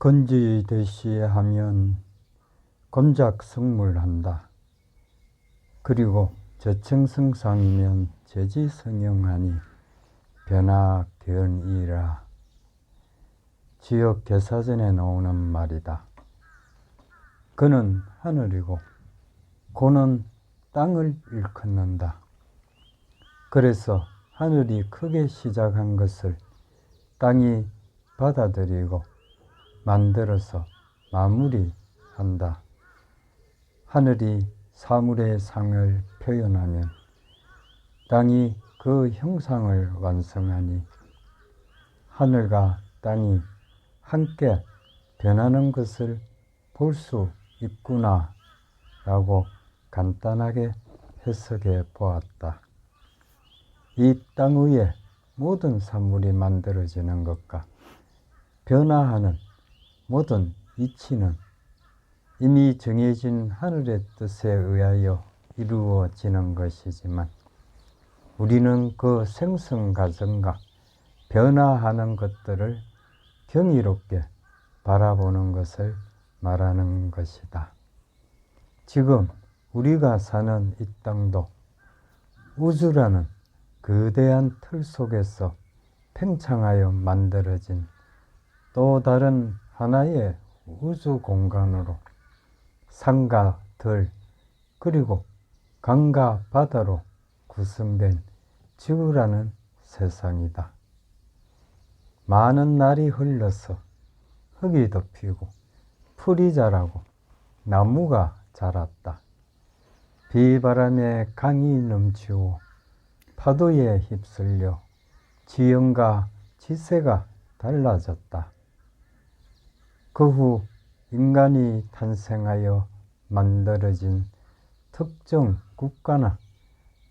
건지되시 하면 곤작성물한다. 그리고 저층성상이면 제지성영하니 변화견이라. 지역 개사전에 나오는 말이다. 그는 하늘이고 고는 땅을 일컫는다. 그래서 하늘이 크게 시작한 것을 땅이 받아들이고 만들어서 마무리한다. 하늘이 사물의 상을 표현하면 땅이 그 형상을 완성하니 하늘과 땅이 함께 변하는 것을 볼 수 있구나 라고 간단하게 해석해 보았다. 이 땅 위에 모든 사물이 만들어지는 것과 변화하는 모든 이치는 이미 정해진 하늘의 뜻에 의하여 이루어지는 것이지만 우리는 그 생성 과정과 변화하는 것들을 경이롭게 바라보는 것을 말하는 것이다. 지금 우리가 사는 이 땅도 우주라는 거대한 틀 속에서 팽창하여 만들어진 또 다른 하나의 우주 공간으로 산과 들 그리고 강과 바다로 구성된 지구라는 세상이다. 많은 날이 흘러서 흙이 덮이고 풀이 자라고 나무가 자랐다. 비바람에 강이 넘치고 파도에 휩쓸려 지형과 지세가 달라졌다. 그 후 인간이 탄생하여 만들어진 특정 국가나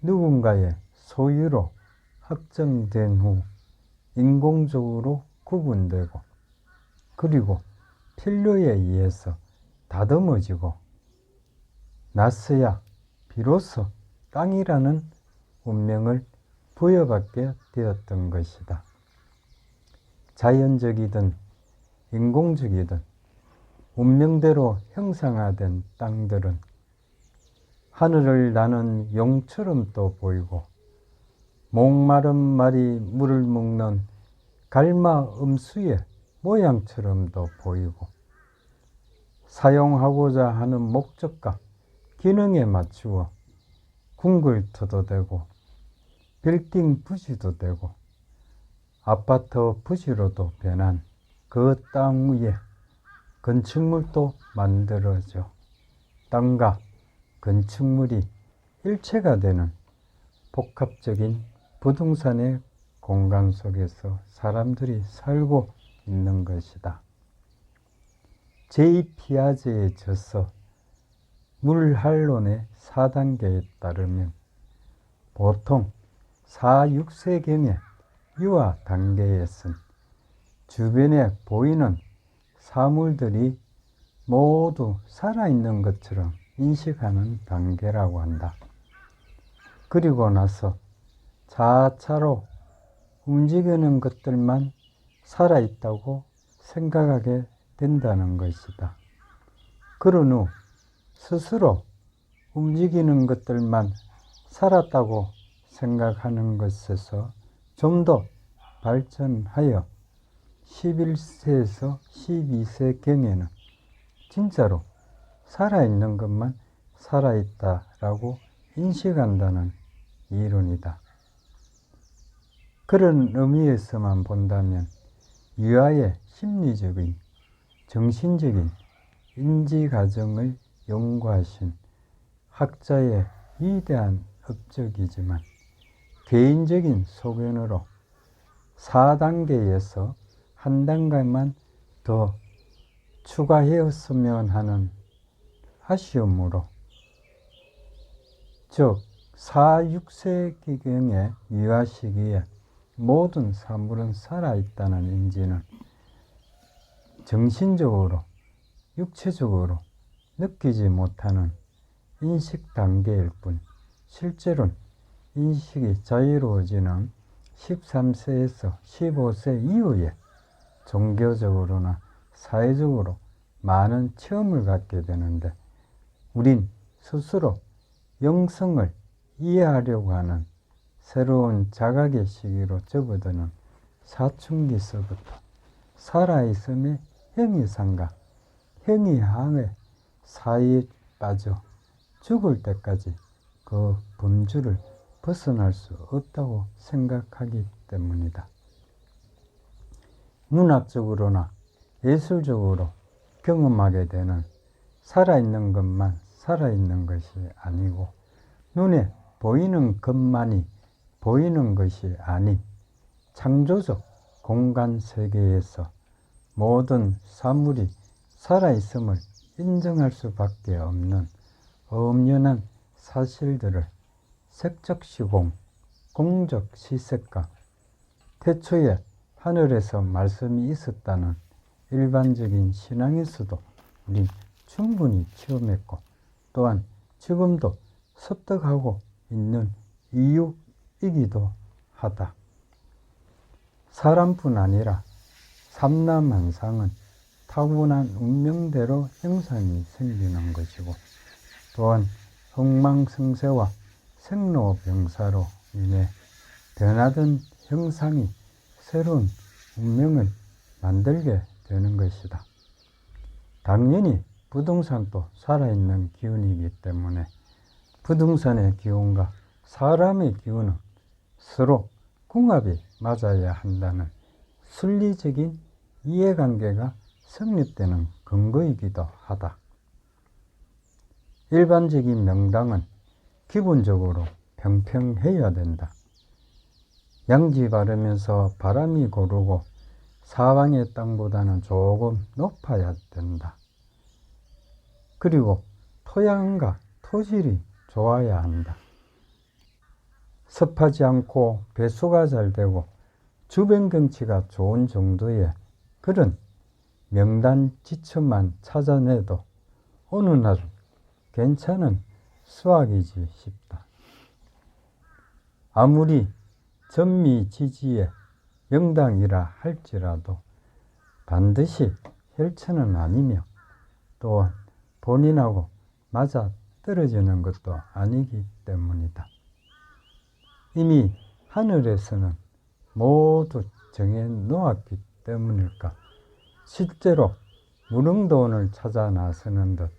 누군가의 소유로 확정된 후 인공적으로 구분되고 그리고 필요에 의해서 다듬어지고 나서야 비로소 땅이라는 운명을 부여받게 되었던 것이다. 자연적이든 인공적이든 운명대로 형상화된 땅들은 하늘을 나는 용처럼 또 보이고 목마른 말이 물을 먹는 갈마 음수의 모양처럼도 보이고 사용하고자 하는 목적과 기능에 맞추어 궁궐터도 되고 빌딩 부지도 되고 아파트 부지로도 변한 그 땅 위에 건축물도 만들어져 땅과 건축물이 일체가 되는 복합적인 부동산의 공간 속에서 사람들이 살고 있는 것이다. 제2피아제의 저서 물한론의 4단계에 따르면 보통 4, 6세경의 유아 단계에선 주변에 보이는 사물들이 모두 살아있는 것처럼 인식하는 단계라고 한다. 그리고 나서 자차로 움직이는 것들만 살아있다고 생각하게 된다는 것이다. 그런 후 스스로 움직이는 것들만 살았다고 생각하는 것에서 좀 더 발전하여 11세에서 12세경에는 진짜로 살아있는 것만 살아있다라고 인식한다는 이론이다. 그런 의미에서만 본다면 유아의 심리적인, 정신적인 인지 과정을 연구하신 학자의 위대한 업적이지만 개인적인 소견으로 4단계에서 한 단계만 더 추가하였으면 하는 아쉬움으로 즉 4, 6세기경의 유아 시기에 모든 사물은 살아있다는 인지는 정신적으로 육체적으로 느끼지 못하는 인식 단계일 뿐 실제로는 인식이 자유로워지는 13세에서 15세 이후에 종교적으로나 사회적으로 많은 체험을 갖게 되는데 우린 스스로 영성을 이해하려고 하는 새로운 자각의 시기로 접어드는 사춘기서부터 살아있음의 형이상과 형이항의 사이에 빠져 죽을 때까지 그 범주를 벗어날 수 없다고 생각하기 때문이다. 문학적으로나 예술적으로 경험하게 되는 살아있는 것만 살아있는 것이 아니고 눈에 보이는 것만이 보이는 것이 아닌 창조적 공간 세계에서 모든 사물이 살아있음을 인정할 수밖에 없는 엄연한 사실들을 색적 시공, 공적 시색과 태초에 하늘에서 말씀이 있었다는 일반적인 신앙에서도 우린 충분히 체험했고 또한 지금도 습득하고 있는 이유이기도 하다. 사람뿐 아니라 삼라만상은 타고난 운명대로 형상이 생기는 것이고 또한 흥망성쇠와 생로병사로 인해 변하던 형상이 새로운 운명을 만들게 되는 것이다. 당연히 부동산도 살아있는 기운이기 때문에 부동산의 기운과 사람의 기운은 서로 궁합이 맞아야 한다는 순리적인 이해관계가 성립되는 근거이기도 하다. 일반적인 명당은 기본적으로 평평해야 된다. 양지 바르면서 바람이 고르고 사방의 땅보다는 조금 높아야 된다. 그리고 토양과 토질이 좋아야 한다. 습하지 않고 배수가 잘 되고 주변 경치가 좋은 정도의 그런 명단 지처만 찾아내도 어느 날 괜찮은 수확이지 싶다. 아무리 전미지지의 명당이라 할지라도 반드시 혈천은 아니며 또한 본인하고 맞아 떨어지는 것도 아니기 때문이다. 이미 하늘에서는 모두 정해 놓았기 때문일까? 실제로 무릉도원을 찾아 나서는 듯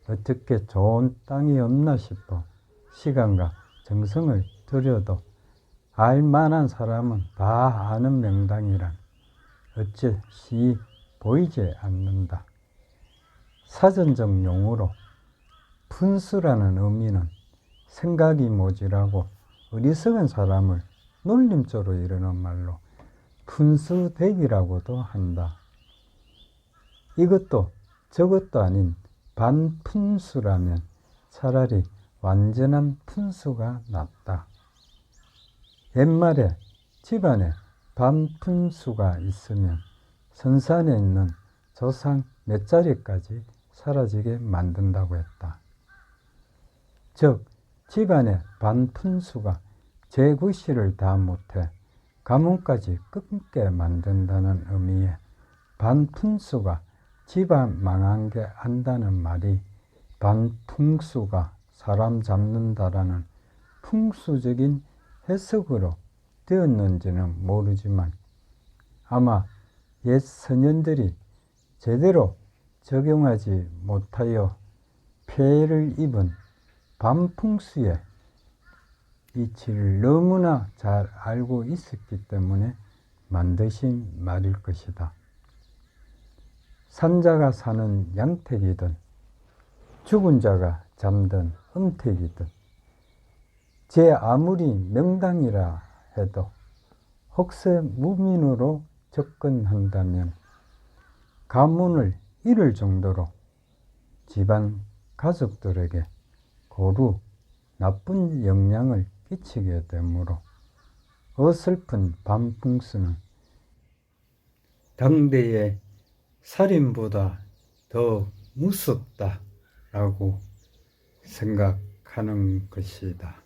어떻게 좋은 땅이 없나 싶어 시간과 정성을 들여도 알만한 사람은 다 아는 명당이란 어찌 보이지 않는다. 사전적 용어로 푼수라는 의미는 생각이 모자라고 어리석은 사람을 놀림조로 이르는 말로 푼수대기라고도 한다. 이것도 저것도 아닌 반푼수라면 차라리 완전한 푼수가 낫다. 옛말에 집안에 반푼수가 있으면 선산에 있는 조상 몇 자리까지 사라지게 만든다고 했다. 즉 집안에 반푼수가 제구실을 다 못해 가문까지 끊게 만든다는 의미에 반푼수가 집안 망한 게 안다는 말이 반풍수가 사람 잡는다라는 풍수적인 해석으로 되었는지는 모르지만 아마 옛 선현들이 제대로 적용하지 못하여 폐해를 입은 반풍수의 이치를 너무나 잘 알고 있었기 때문에 만드신 말일 것이다. 산자가 사는 양택이든 죽은 자가 잠든 음택이든 제 아무리 명당이라 해도 혹세 무민으로 접근한다면 가문을 잃을 정도로 집안 가족들에게 고루 나쁜 영향을 끼치게 되므로 어설픈 반풍수는 당대의 살인보다 더 무섭다라고 생각하는 것이다.